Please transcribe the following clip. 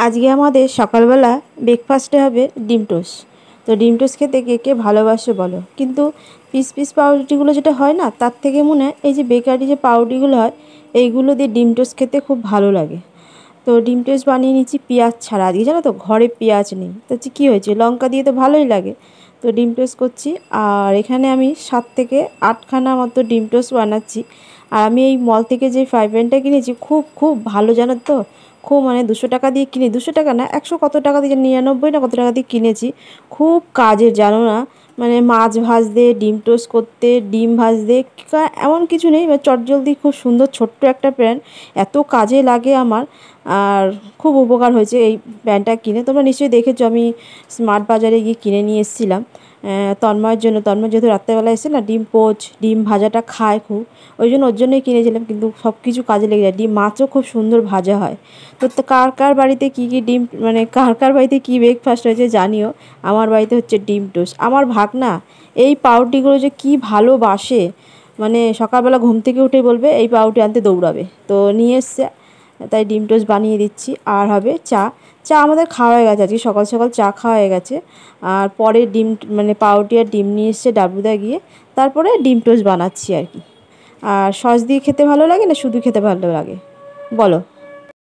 আজকে আমাদের সকালবেলা ব্রেকফাস্টে হবে ডিম টোস্ট। তো ডিম টোস্ট খেতে কে কে ভালোবাসে বলো। কিন্তু পিস পিস পাউরুটিগুলো যেটা হয় না, তার থেকে মনে হয় এই যে বেকারি যে পাউরুটিগুলো হয় এইগুলো দিয়ে ডিম টোস্ট খেতে খুব ভালো লাগে। তো ডিম টোস্ট বানিয়ে নিচ্ছি পেঁয়াজ ছাড়া। আজকে জানো তো ঘরে পেঁয়াজ নেই, তো কী হয়েছে, লঙ্কা দিয়ে তো ভালোই লাগে। তো ডিম টোস্ট করছি, আর এখানে আমি 7 থেকে 8খানা মতো ডিম টোস্ট বানাচ্ছি। আর আমি এই মল থেকে যে ফ্রাই প্যানটা কিনেছি খুব খুব ভালো, জানো তো। খুব মানে 200 টাকা দিয়ে কিনে, 200 টাকা না, 100 কত টাকা দিয়ে, 99 না কত টাকা দিয়ে কিনেছি। খুব কাজের, জানো না। মানে মাছ ভাজতে, ডিম টোস্ট করতে, ডিম ভাজতে, এমন কিছু নেই, চটজলদি খুব সুন্দর ছোট্ট একটা প্যান, এত কাজে লাগে আমার। আর খুব উপকার হয়েছে এই প্যানটা কিনে। তোমরা নিশ্চয়ই দেখেছো, আমি স্মার্ট বাজারে গিয়ে কিনে নিয়ে এসেছিলাম তন্ময়ের জন্য। তন্ময় যেহেতু রাত্রেবেলা এসে না ডিম পোচ, ডিম ভাজাটা খায় খুব, ওই জন্য ওর জন্যই কিনেছিলাম। কিন্তু সব কিছু কাজে লেগে যায়, ডিম মাছও খুব সুন্দর ভাজা হয়। তো কার কার বাড়িতে কী কী ডিম, মানে কার কার বাড়িতে কী ব্রেকফাস্ট হয়েছে জানিও। আমার বাড়িতে হচ্ছে ডিম টোস্ট। আমার ভাগনা এই পাউরুটিগুলো যে কী ভালোবাসে, মানে সকালবেলা ঘুম থেকে উঠে বলবে এই পাউরুটি আনতে দৌড়াবে। তো নিয়ে এসছে, তাই ডিম টোস্ট বানিয়ে দিচ্ছি। আর হবে চা। চা আমাদের খাওয়া হয়ে গেছে, আজকে সকাল সকাল চা খাওয়া হয়ে গেছে। আর পরে ডিম, মানে পাউরুটি আর ডিম নিয়ে এসছে ডাবুদা গিয়ে, তারপরে ডিম টোস্ট বানাচ্ছি আর কি। আর সস দিয়ে খেতে ভালো লাগে না শুধু খেতে ভালো লাগে বলো।